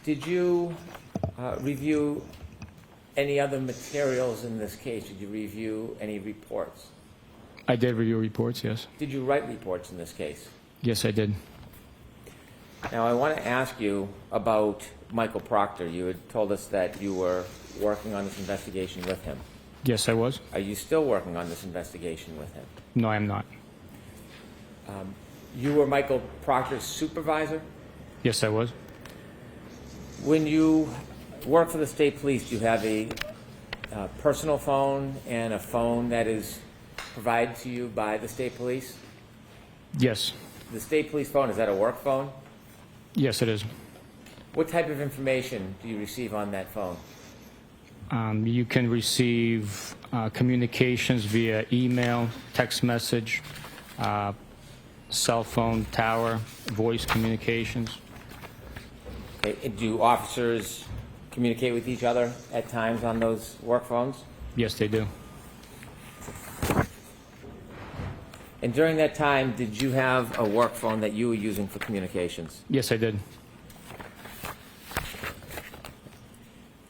Did you review any other materials in this case? Did you review any reports? I did review reports, yes. Did you write reports in this case? Yes, I did. Now, I want to ask you about Michael Proctor. You had told us that you were working on this investigation with him. Yes, I was. Are you still working on this investigation with him? No, I'm not. You were Michael Proctor's supervisor? Yes, I was. When you work for the state police, do you have a personal phone and a phone that is provided to you by the state police? Yes. The state police phone, is that a work phone? Yes, it is. What type of information do you receive on that phone? You can receive communications via email, text message, cell phone, tower, voice communications. Okay. And do officers communicate with each other at times on those work phones? Yes, they do. And during that time, did you have a work phone that you were using for communications? Yes, I did.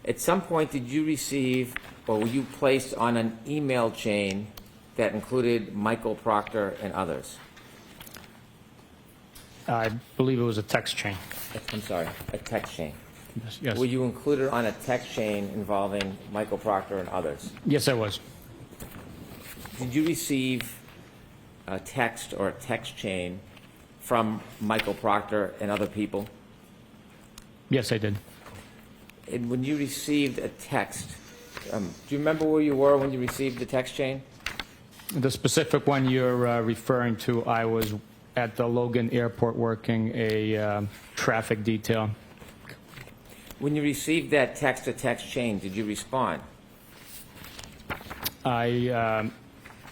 At some point, did you receive, or were you placed on an email chain that included Michael Proctor and others? I believe it was a text chain. I'm sorry, a text chain. Yes. Were you included on a text chain involving Michael Proctor and others? Yes, I was. Did you receive a text or a text chain from Michael Proctor and other people? Yes, I did. And when you received a text, do you remember where you were when you received the text chain? The specific one you're referring to, I was at the Logan Airport working a traffic detail. When you received that text-to-text chain, did you respond? I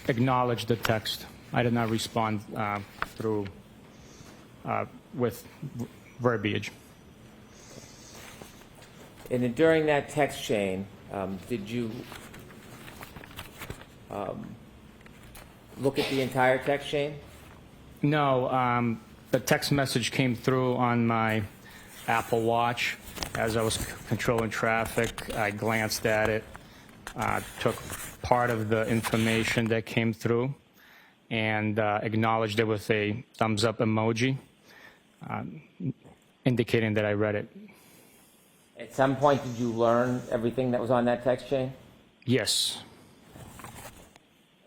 acknowledged the text. I did not respond through with verbiage. And then during that text chain, did you look at the entire text chain? No, the text message came through on my Apple Watch as I was controlling traffic. I glanced at it, took part of the information that came through, and acknowledged it with a thumbs up emoji, indicating that I read it. At some point, did you learn everything that was on that text chain? Yes.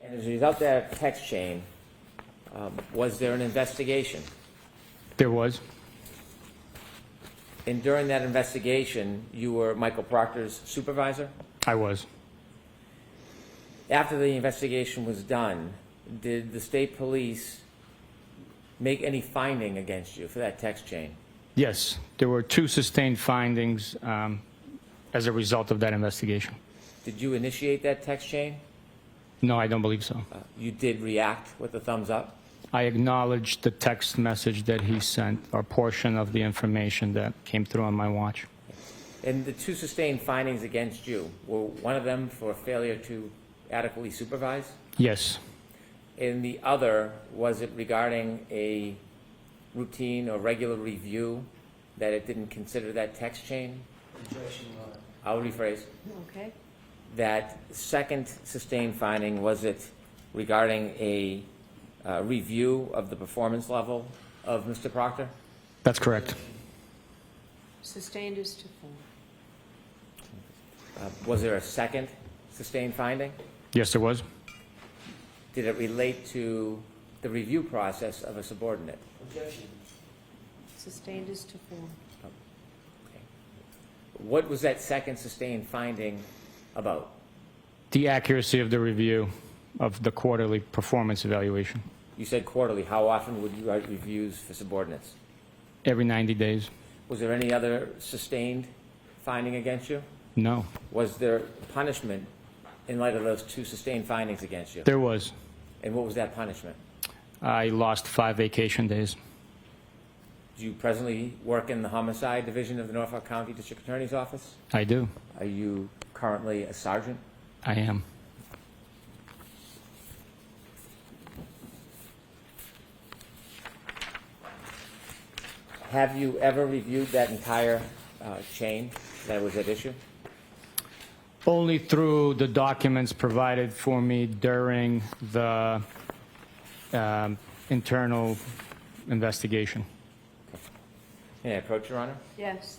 And as a result of that text chain, was there an investigation? There was. And during that investigation, you were Michael Proctor's supervisor? I was. After the investigation was done, did the state police make any finding against you for that text chain? Yes. There were 2 sustained findings as a result of that investigation. Did you initiate that text chain? No, I don't believe so. You did react with a thumbs up? I acknowledged the text message that he sent, or portion of the information that came through on my watch. And the 2 sustained findings against you, were one of them for failure to adequately supervise? Yes. And the other, was it regarding a routine or regular review that it didn't consider that text chain? I'll rephrase. Okay. That second sustained finding, was it regarding a review of the performance level of Mr. Proctor? That's correct. Sustained is to full. Was there a second sustained finding? Yes, there was. Did it relate to the review process of a subordinate? Sustained is to full. Okay. What was that second sustained finding about? The accuracy of the review of the quarterly performance evaluation. You said quarterly. How often would you write reviews for subordinates? Every 90 days. Was there any other sustained finding against you? No. Was there punishment in light of those 2 sustained findings against you? There was. And what was that punishment? I lost 5 vacation days. Do you presently work in the Homicide Division of the Norfolk County District Attorney's Office? I do. Are you currently a sergeant? I am. Have you ever reviewed that entire chain that was at issue? Only through the documents provided for me during the internal investigation. May I approach, Your Honor? Yes.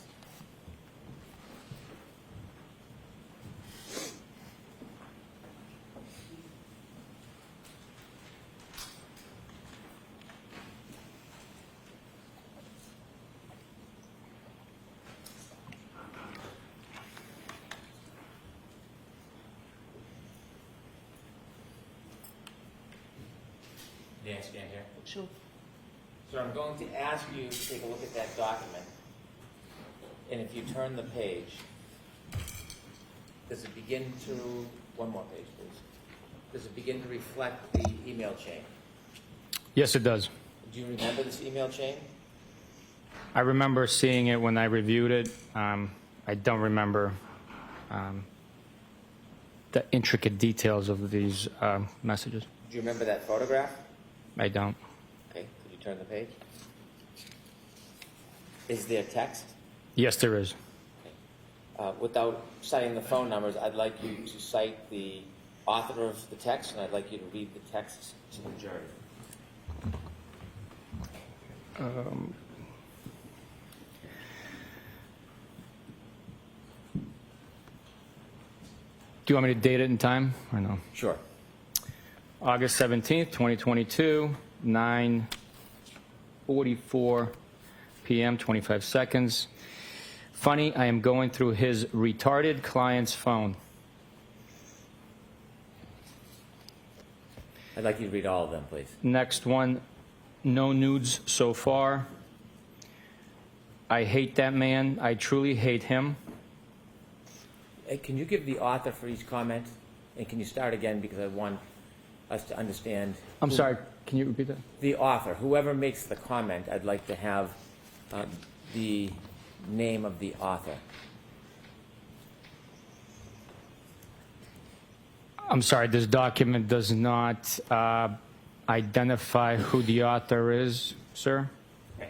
May I stand here? Sure. So I'm going to ask you to take a look at that document. And if you turn the page, does it begin to, one more page, please. Does it begin to reflect the email chain? Yes, it does. Do you remember this email chain? I remember seeing it when I reviewed it. I don't remember the intricate details of these messages. Do you remember that photograph? I don't. Okay, could you turn the page? Is there text? Yes, there is. Without citing the phone numbers, I'd like you to cite the author of the text, and I'd like you to read the text to the jury. Do you want me to date it in time or no? Sure. August 17th, 2022, 9:44 p.m., 25 seconds. Funny, I am going through his retarded client's phone. I'd like you to read all of them, please. Next one, no nudes so far. I hate that man. I truly hate him. Hey, can you give the author for each comment? And can you start again, because I want us to understand. I'm sorry, can you repeat that? The author, whoever makes the comment, I'd like to have the name of the author. I'm sorry, this document does not identify who the author is, sir. Okay.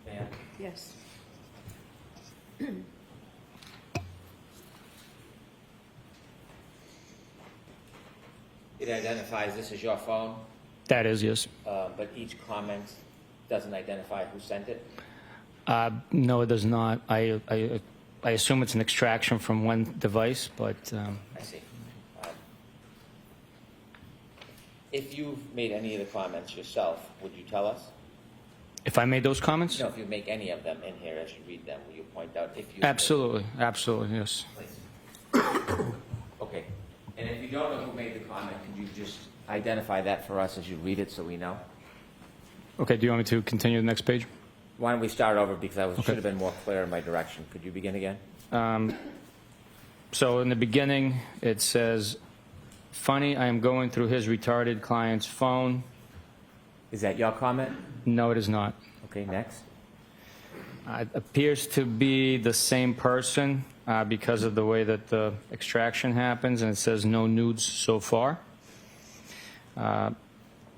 Dan? Yes. It identifies this as your phone, That is, yes. but each comment doesn't identify who sent it. No, it does not. I assume it's an extraction from one device, but I see. If you've made any of the comments yourself, would you tell us? if I made those comments? No, if you make any of them in here as you read them, will you point out if you... Absolutely, absolutely, yes. Please. Okay. And if you don't know who made the comment, could you just identify that for us as you read it so we know? Okay, do you want me to continue to the next page? Why don't we start over, because I Okay. should have been more clear in my direction. Could you begin again? So in the beginning, it says, funny, I am going through his retarded client's phone. Is that your comment? No, it is not. Okay, next. It appears to be the same person because of the way that the extraction happens, and it says no nudes so far.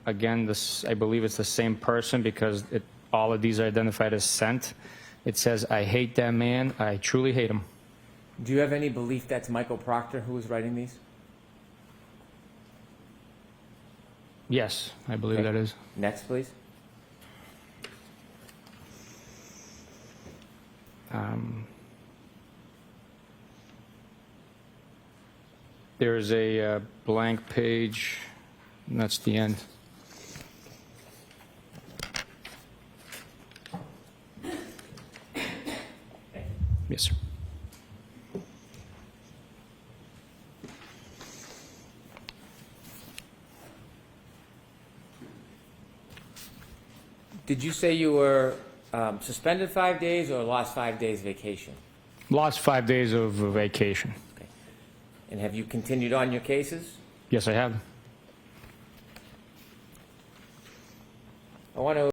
Again, this, I believe it's the same person because all of these are identified as sent. It says, I hate that man. I truly hate him. Do you have any belief that's Michael Proctor who was writing these? Yes, I believe Okay. that is. Next, please. There's a blank page, and that's the end. Yes, sir. Did you say you were suspended 5 days or lost 5 days vacation? Lost 5 days of vacation. Okay. And have you continued on your cases? Yes, I have. I want to